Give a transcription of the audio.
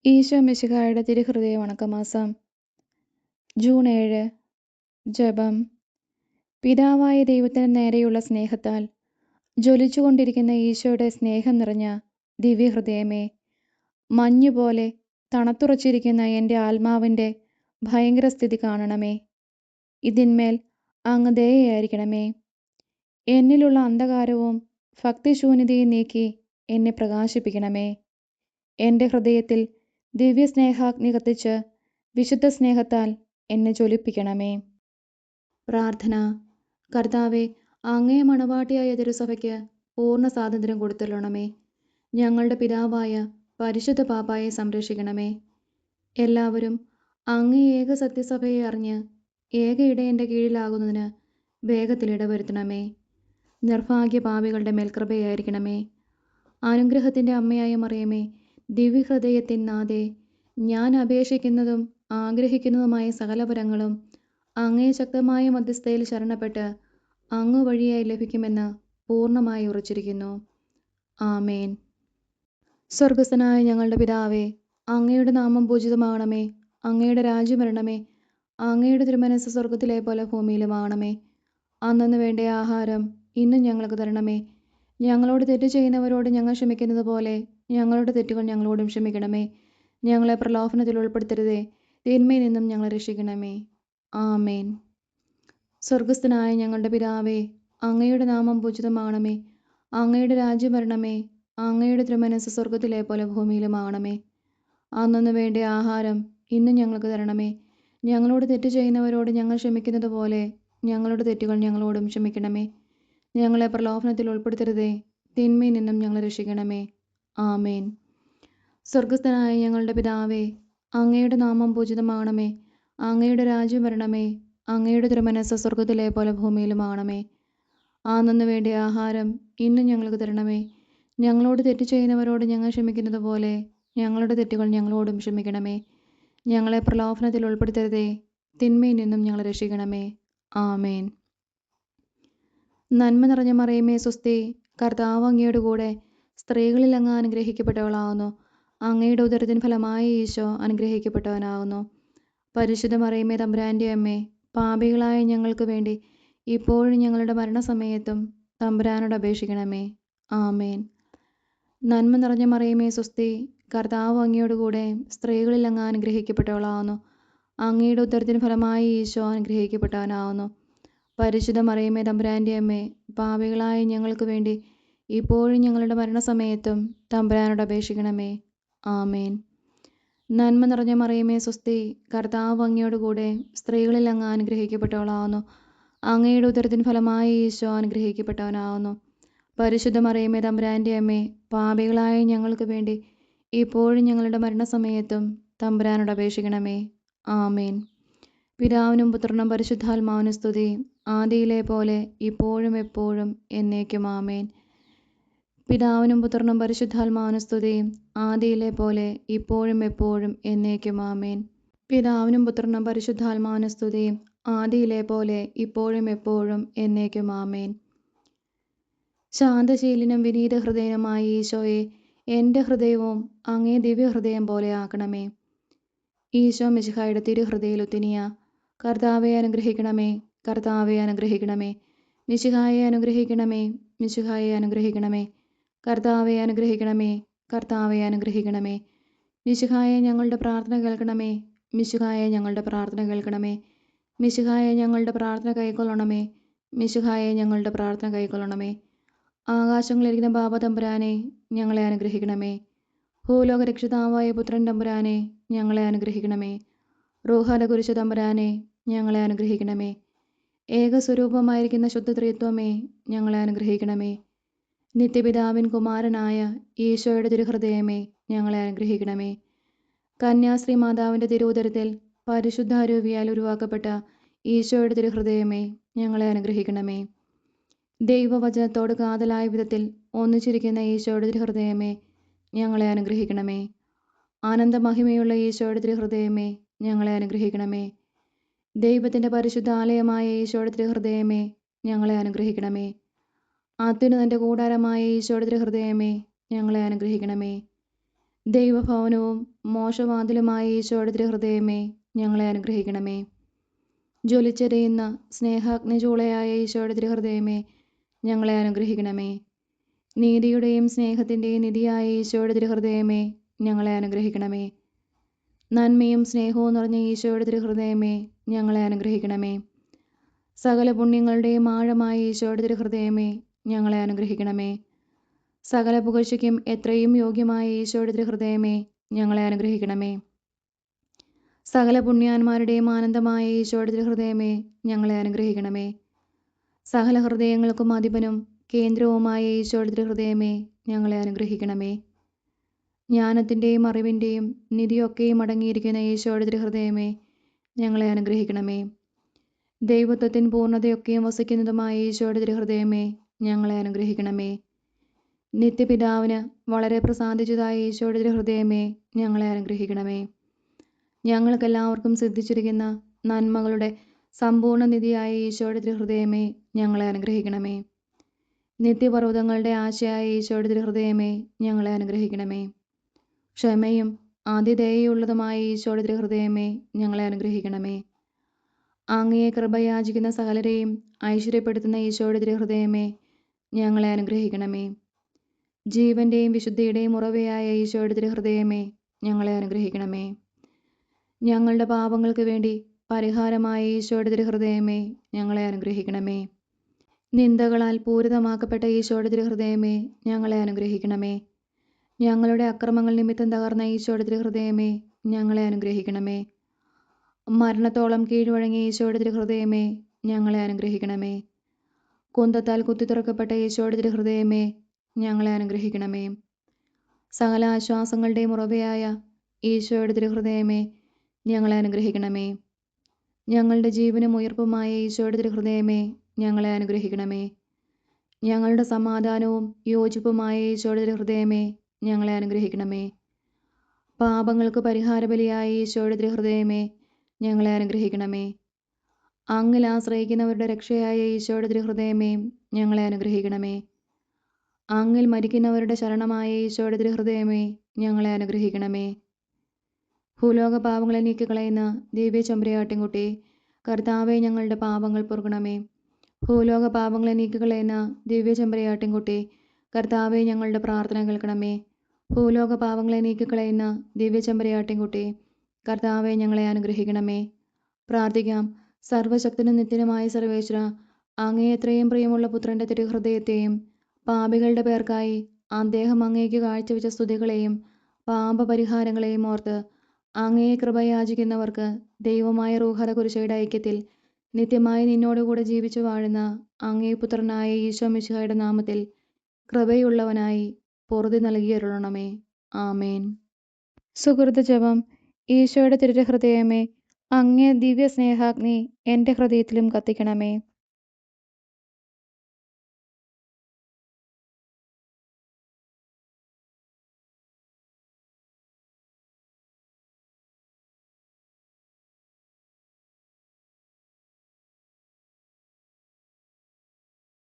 ഈശോ മിശിഹായുടെ തിരുഹൃദയ വണക്കമാസം ജൂൺ 7. ജപം. പിതാവായ ദൈവത്തിന് നേരെയുള്ള സ്നേഹത്താൽ ജ്വലിച്ചുകൊണ്ടിരിക്കുന്ന ഈശോയുടെ സ്നേഹം നിറഞ്ഞ ദിവ്യഹൃദയമേ, മഞ്ഞുപോലെ തണുത്തുറച്ചിരിക്കുന്ന എൻ്റെ ആത്മാവിൻ്റെ ഭയങ്കര സ്ഥിതി കാണണമേ. ഇതിന്മേൽ അങ്ങ് ദയയായിരിക്കണമേ. എന്നിലുള്ള അന്ധകാരവും ഭക്തിശൂന്യതയും നീക്കി എന്നെ പ്രകാശിപ്പിക്കണമേ. എൻ്റെ ഹൃദയത്തിൽ ദിവ്യസ്നേഹാഗ്നി കത്തിച്ച് വിശുദ്ധ സ്നേഹത്താൽ എന്നെ ജ്വലിപ്പിക്കണമേ. പ്രാർത്ഥന. കർത്താവെ, അങ്ങേ മണവാട്ടിയായ തിരുസഭയ്ക്ക് പൂർണ്ണ സ്വാതന്ത്ര്യം കൊടുത്തുള്ളണമേ. ഞങ്ങളുടെ പിതാവായ പരിശുദ്ധ പാപ്പായെ സംരക്ഷിക്കണമേ. എല്ലാവരും അങ്ങേ ഏക സത്യസഭയെ അറിഞ്ഞ് ഏക ഇടയൻ്റെ കീഴിലാകുന്നതിന് വേഗത്തിൽ ഇടവരുത്തണമേ. നിർഭാഗ്യ പാപികളുടെ മേൽ കൃപയായിരിക്കണമേ. അനുഗ്രഹത്തിൻ്റെ അമ്മയായ മറിയമേ, ദിവ്യഹൃദയത്തിൻ നാഥേ, ഞാൻ അപേക്ഷിക്കുന്നതും ആഗ്രഹിക്കുന്നതുമായ സകല വരങ്ങളും അങ്ങേ ശക്തമായ മധ്യസ്ഥയിൽ ശരണപ്പെട്ട് അങ്ങ് വഴിയായി ലഭിക്കുമെന്ന് പൂർണ്ണമായി ഉറച്ചിരിക്കുന്നു. ആമേൻ. സ്വർഗസ്ഥനായ ഞങ്ങളുടെ പിതാവേ, അങ്ങയുടെ നാമം പൂജിതമാകണമേ. അങ്ങയുടെ രാജ്യം വരണമേ. അങ്ങയുടെ തിരുമനസ്സ് സ്വർഗത്തിലെ പോലെ ഭൂമിയിലുമാകണമേ. അന്നന്ന് വേണ്ട ആഹാരം ഇന്നും ഞങ്ങൾക്ക് തരണമേ. ഞങ്ങളോട് തെറ്റ് ചെയ്യുന്നവരോട് ഞങ്ങൾ ക്ഷമിക്കുന്നത് പോലെ ഞങ്ങളുടെ തെറ്റുകൾ ഞങ്ങളോടും ക്ഷമിക്കണമേ. ഞങ്ങളെ പ്രലോഭനത്തിൽ ഉൾപ്പെടുത്തരുതേ, തിന്മയിൽ നിന്നും ഞങ്ങളെ രക്ഷിക്കണമേ. ആമേൻ. സ്വർഗസ്ഥനായ ഞങ്ങളുടെ പിതാവേ, അങ്ങയുടെ നാമം പൂജിതമാകണമേ. അങ്ങയുടെ രാജ്യം വരണമേ. അങ്ങയുടെ തിരുമനസ്സ് സ്വർഗത്തിലെ പോലെ ഭൂമിയിലുമാകണമേ. അന്നന്ന് വേണ്ട ആഹാരം ഇന്നും ഞങ്ങൾക്ക് തരണമേ. ഞങ്ങളോട് തെറ്റ് ചെയ്യുന്നവരോട് ഞങ്ങൾ ക്ഷമിക്കുന്നത് പോലെ ഞങ്ങളുടെ തെറ്റുകൾ ഞങ്ങളോടും ക്ഷമിക്കണമേ. ഞങ്ങളെ പ്രലോഭനത്തിൽ ഉൾപ്പെടുത്തരുതേ, തിന്മയിൽ നിന്നും ഞങ്ങളെ രക്ഷിക്കണമേ. ആമേൻ. സ്വർഗസ്ഥനായ ഞങ്ങളുടെ പിതാവേ, അങ്ങയുടെ നാമം പൂജിതമാകണമേ. അങ്ങയുടെ രാജ്യം വരണമേ. അങ്ങയുടെ തിരുമനസ്സ് സ്വർഗത്തിലെ പോലെ ഭൂമിയിലുമാകണമേ. അന്നന്ന് വേണ്ട ആഹാരം ഇന്നും ഞങ്ങൾക്ക് തരണമേ. ഞങ്ങളോട് തെറ്റ് ചെയ്യുന്നവരോട് ഞങ്ങൾ ക്ഷമിക്കുന്നത് പോലെ ഞങ്ങളുടെ തെറ്റുകൾ ഞങ്ങളോടും ക്ഷമിക്കണമേ. ഞങ്ങളെ പ്രലോഭനത്തിൽ ഉൾപ്പെടുത്തരുതേ, തിന്മയിൽ നിന്നും ഞങ്ങളെ രക്ഷിക്കണമേ. ആമേൻ. നന്മ നിറഞ്ഞ മറിയമേ, സ്വസ്തി. കർത്താവ് അങ്ങയുടെ കൂടെ സ്ത്രീകളിൽ അങ്ങ് അനുഗ്രഹിക്കപ്പെട്ടവളാകുന്നു. അങ്ങയുടെ ഉദരത്തിൻ ഫലമായ ഈശോ അനുഗ്രഹിക്കപ്പെട്ടവനാകുന്നു. പരിശുദ്ധ മറിയമേ, തമ്പുരാൻ്റെ അമ്മേ, പാപികളായ ഞങ്ങൾക്ക് വേണ്ടി ഇപ്പോഴും ഞങ്ങളുടെ മരണസമയത്തും തമ്പുരാനോട് അപേക്ഷിക്കണമേ. ആമേൻ. നന്മ നിറഞ്ഞ മറിയമേ, സ്വസ്തി. കർത്താവ് അങ്ങയുടെ കൂടെ സ്ത്രീകളിൽ അങ്ങ് അനുഗ്രഹിക്കപ്പെട്ടവളാകുന്നു. അങ്ങയുടെ ഉദരത്തിൻ ഫലമായ ഈശോ അനുഗ്രഹിക്കപ്പെട്ടവനാകുന്നു. പരിശുദ്ധ മറിയമേ, തമ്പുരാൻ്റെ അമ്മേ, പാപികളായ ഞങ്ങൾക്ക് വേണ്ടി ഇപ്പോഴും ഞങ്ങളുടെ മരണസമയത്തും തമ്പുരാനോട് അപേക്ഷിക്കണമേ. ആമേൻ. നന്മ നിറഞ്ഞ മറിയമേ, സ്വസ്തി. കർത്താവ് അങ്ങയുടെ കൂടെ സ്ത്രീകളിൽ അങ്ങ് അനുഗ്രഹിക്കപ്പെട്ടവളാകുന്നു. അങ്ങയുടെ ഉദരത്തിൻ ഫലമായ ഈശോ അനുഗ്രഹിക്കപ്പെട്ടവനാകുന്നു. പരിശുദ്ധ മറിയമേ, തമ്പുരാൻ്റെ അമ്മേ, പാപികളായ ഞങ്ങൾക്ക് വേണ്ടി ഇപ്പോഴും ഞങ്ങളുടെ മരണസമയത്തും തമ്പുരാനോട് അപേക്ഷിക്കണമേ. ആമേൻ. പിതാവിനും പുത്രനും പരിശുദ്ധാത്മാവിനും സ്തുതി, ആദിയിലെ പോലെ ഇപ്പോഴും എപ്പോഴും എന്നേക്കും. ആമേൻ. പിതാവിനും പുത്രനും പരിശുദ്ധാത്മാവിനും സ്തുതി, ആദിയിലെ പോലെ ഇപ്പോഴും എപ്പോഴും എന്നേക്കും. ആമേൻ. പിതാവിനും പുത്രനും പരിശുദ്ധാത്മാവിനും സ്തുതി, ആദിയിലെ പോലെ ഇപ്പോഴും എപ്പോഴും എന്നേക്കും. ആമേൻ. ശാന്തശീലനും വിനീത ഹൃദയനുമായ ഈശോയെ, എൻ്റെ ഹൃദയവും അങ്ങേ ദിവ്യഹൃദയം പോലെ ആക്കണമേ. ഈശോ മിശിഹായുടെ തിരുഹൃദയ ലുത്തിനിയ. കർത്താവെ അനുഗ്രഹിക്കണമേ. കർത്താവെ അനുഗ്രഹിക്കണമേ. മിശിഹായെ അനുഗ്രഹിക്കണമേ. മിശിഹായെ അനുഗ്രഹിക്കണമേ. കർത്താവെ അനുഗ്രഹിക്കണമേ. കർത്താവെ അനുഗ്രഹിക്കണമേ. മിശിഹായെ ഞങ്ങളുടെ പ്രാർത്ഥന കേൾക്കണമേ. മിശിഹായെ ഞങ്ങളുടെ പ്രാർത്ഥന കേൾക്കണമേ. മിശിഹായെ ഞങ്ങളുടെ പ്രാർത്ഥന കൈക്കൊള്ളണമേ. മിശിഹായെ ഞങ്ങളുടെ പ്രാർത്ഥന കൈക്കൊള്ളണമേ. ആകാശങ്ങളിലിരിക്കുന്ന ബാബ തമ്പുരാനെ, ഞങ്ങളെ അനുഗ്രഹിക്കണമേ. ഭൂലോക രക്ഷിതാവായ പുത്രൻ തമ്പുരാനെ, ഞങ്ങളെ അനുഗ്രഹിക്കണമേ. റൂഹാല കുരിശ തമ്പുരാനെ, ഞങ്ങളെ അനുഗ്രഹിക്കണമേ. ഏകസ്വരൂപമായിരിക്കുന്ന ശുദ്ധ ത്രിത്വമേ, ഞങ്ങളെ അനുഗ്രഹിക്കണമേ. നിത്യപിതാവിൻ കുമാരനായ ഈശോയുടെ തിരുഹൃദയമേ, ഞങ്ങളെ അനുഗ്രഹിക്കണമേ. കന്യാശ്രീ മാതാവിൻ്റെ തിരുവുദരത്തിൽ പരിശുദ്ധ അരൂപിയാൽ ഉരുവാക്കപ്പെട്ട ഈശോയുടെ തിരുഹൃദയമേ, ഞങ്ങളെ അനുഗ്രഹിക്കണമേ. ദൈവവചനത്തോട് കാതലായ വിധത്തിൽ ഒന്നിച്ചിരിക്കുന്ന ഈശോയുടെ തിരുഹൃദയമേ, ഞങ്ങളെ അനുഗ്രഹിക്കണമേ. ആനന്ദമഹിമയുള്ള ഈശോയുടെ തിരുഹൃദയമേ, ഞങ്ങളെ അനുഗ്രഹിക്കണമേ. ദൈവത്തിൻ്റെ പരിശുദ്ധ ആലയമായ ഈശോയുടെ തിരുഹൃദയമേ, ഞങ്ങളെ അനുഗ്രഹിക്കണമേ. അത്യുന്നതൻ്റെ കൂടാരമായ ഈശോയുടെ തിരുഹൃദയമേ, ഞങ്ങളെ അനുഗ്രഹിക്കണമേ. ദൈവഭവനവും മോശവാതിലുമായ ഈശോയുടെ തിരുഹൃദയമേ, ഞങ്ങളെ അനുഗ്രഹിക്കണമേ. ജ്വലിച്ചെരിയുന്ന സ്നേഹാഗ്നിചൂളയായ ഈശോയുടെ തിരുഹൃദയമേ, ഞങ്ങളെ അനുഗ്രഹിക്കണമേ. നീതിയുടെയും സ്നേഹത്തിൻ്റെയും നിധിയായ ഈശോയുടെ തിരുഹൃദയമേ, ഞങ്ങളെ അനുഗ്രഹിക്കണമേ. നന്മയും സ്നേഹവും നിറഞ്ഞ ഈശോയുടെ തിരുഹൃദയമേ, ഞങ്ങളെ അനുഗ്രഹിക്കണമേ. സകല പുണ്യങ്ങളുടെയും ആഴമായ ഈശോയുടെ തിരുഹൃദയമേ, ഞങ്ങളെ അനുഗ്രഹിക്കണമേ. സകല പുകഴ്ചയ്ക്കും എത്രയും യോഗ്യമായ ഈശോയുടെ തിരുഹൃദയമേ, ഞങ്ങളെ അനുഗ്രഹിക്കണമേ. സകല പുണ്യാന്മാരുടെയും ആനന്ദമായ ഈശോയുടെ തിരുഹൃദയമേ, ഞങ്ങളെ അനുഗ്രഹിക്കണമേ. സകല ഹൃദയങ്ങൾക്കും അധിപനും കേന്ദ്രവുമായ ഈശോയുടെ തിരുഹൃദയമേ, ഞങ്ങളെ അനുഗ്രഹിക്കണമേ. ജ്ഞാനത്തിൻ്റെയും അറിവിൻ്റെയും നിധിയൊക്കെയും അടങ്ങിയിരിക്കുന്ന ഈശോയുടെ തിരുഹൃദയമേ, ഞങ്ങളെ അനുഗ്രഹിക്കണമേ. ദൈവത്വത്തിൻ പൂർണ്ണതയൊക്കെയും വസിക്കുന്നതുമായ ഈശോയുടെ തിരുഹൃദയമേ, ഞങ്ങളെ അനുഗ്രഹിക്കണമേ. നിത്യപിതാവിന് വളരെ പ്രസാദിച്ചതായ ഈശോയുടെ തിരുഹൃദയമേ, ഞങ്ങളെ അനുഗ്രഹിക്കണമേ. ഞങ്ങൾക്കെല്ലാവർക്കും സിദ്ധിച്ചിരിക്കുന്ന നന്മകളുടെ സമ്പൂർണ്ണ നിധിയായ ഈശോയുടെ തിരുഹൃദയമേ, ഞങ്ങളെ അനുഗ്രഹിക്കണമേ. നിത്യപർവ്വതങ്ങളുടെ ആശയായ ഈശോയുടെ തിരുഹൃദയമേ, ഞങ്ങളെ അനുഗ്രഹിക്കണമേ. ക്ഷമയും ആതിഥേയയുള്ളതുമായ ഈശോയുടെ തിരുഹൃദയമേ, ഞങ്ങളെ അനുഗ്രഹിക്കണമേ. അങ്ങയെ കൃപയാചിക്കുന്ന സകലരെയും ഐശ്വര്യപ്പെടുത്തുന്ന ഈശോയുടെ തിരുഹൃദയമേ, ഞങ്ങളെ അനുഗ്രഹിക്കണമേ. ജീവന്റെയും വിശുദ്ധിയുടെയും ഉറവയായ ഈശോയുടെ തിരുഹൃദയമേ, ഞങ്ങളെ അനുഗ്രഹിക്കണമേ. ഞങ്ങളുടെ പാപങ്ങൾക്ക് വേണ്ടി പരിഹാരമായ ഈശോയുടെ തിരുഹൃദയമേ, ഞങ്ങളെ അനുഗ്രഹിക്കണമേ. നിന്ദകളാൽ പൂരിതമാക്കപ്പെട്ട ഈശോയുടെ തിരുഹൃദയമേ, ഞങ്ങളെ അനുഗ്രഹിക്കണമേ. ഞങ്ങളുടെ അക്രമങ്ങൾ നിമിത്തം തകർന്ന ഈശോയുടെ തിരുഹൃദയമേ, ഞങ്ങളെ അനുഗ്രഹിക്കണമേ. മരണത്തോളം കീഴ്വഴങ്ങിയ ഈശോയുടെ തിരുഹൃദയമേ, ഞങ്ങളെ അനുഗ്രഹിക്കണമേ. കുന്തത്താൽ കുത്തിത്തുറക്കപ്പെട്ട ഈശോയുടെ തിരുഹൃദയമേ, ഞങ്ങളെ അനുഗ്രഹിക്കണമേ. സകല ആശ്വാസങ്ങളുടെയും ഉറവയായ ഈശോയുടെ തിരുഹൃദയമേ, ഞങ്ങളെ അനുഗ്രഹിക്കണമേ. ഞങ്ങളുടെ ജീവനും ഉയർപ്പുമായ ഈശോയുടെ തിരുഹൃദയമേ, ഞങ്ങളെ അനുഗ്രഹിക്കണമേ. ഞങ്ങളുടെ സമാധാനവും യോജിപ്പുമായ ഈശോയുടെ തിരുഹൃദയമേ, ഞങ്ങളെ അനുഗ്രഹിക്കണമേ. പാപങ്ങൾക്ക് പരിഹാരബലിയായ ഈശോയുടെ തിരുഹൃദയമേ, ഞങ്ങളെ അനുഗ്രഹിക്കണമേ. അങ്ങിൽ ആശ്രയിക്കുന്നവരുടെ രക്ഷയായ ഈശോയുടെ തിരുഹൃദയമേ, ഞങ്ങളെ അനുഗ്രഹിക്കണമേ. അങ്ങിൽ മരിക്കുന്നവരുടെ ശരണമായ ഈശോയുടെ തിരുഹൃദയമേ, ഞങ്ങളെ അനുഗ്രഹിക്കണമേ. ഭൂലോക പാപങ്ങളെ നീക്കിക്കളയുന്ന ദിവ്യ ചെമ്പരിയാട്ടിൻകുട്ടി, കർത്താവെ, ഞങ്ങളുടെ പാപങ്ങൾ പൊറുക്കണമേ. ഭൂലോക പാപങ്ങളെ നീക്കിക്കളയുന്ന ദിവ്യ ചെമ്പരിയാട്ടിൻകുട്ടി, കർത്താവെ, ഞങ്ങളുടെ പ്രാർത്ഥന കേൾക്കണമേ. ഭൂലോക പാപങ്ങളെ നീക്കിക്കളയുന്ന ദിവ്യ ചെമ്പരിയാട്ടിൻകുട്ടി, കർത്താവെ, ഞങ്ങളെ അനുഗ്രഹിക്കണമേ. പ്രാർത്ഥിക്കാം. സർവശക്തനും നിത്യനുമായ സർവേശ്വര, അങ്ങേ എത്രയും പ്രിയമുള്ള പുത്രൻ്റെ തിരുഹൃദയത്തെയും പാപികളുടെ പേർക്കായി അദ്ദേഹം അങ്ങേക്ക് കാഴ്ചവെച്ച സ്തുതികളെയും പാപപരിഹാരങ്ങളെയും ഓർത്ത് അങ്ങയെ കൃപയാചിക്കുന്നവർക്ക് ദൈവമായ റൂഹത കുരിശയുടെ ഐക്യത്തിൽ നിത്യമായി നിന്നോടുകൂടെ ജീവിച്ചു വാഴുന്ന അങ്ങേ പുത്രനായ ഈശോ മിശിഹായുടെ നാമത്തിൽ കൃപയുള്ളവനായി പൊറുതി നൽകിയരുളണമേ. ആമേൻ. സുഹൃത ജപം. ഈശോയുടെ തിരുഹൃദയമേ, അങ്ങേ ദിവ്യ സ്നേഹാഗ്നി എൻ്റെ ഹൃദയത്തിലും കത്തിക്കണമേ.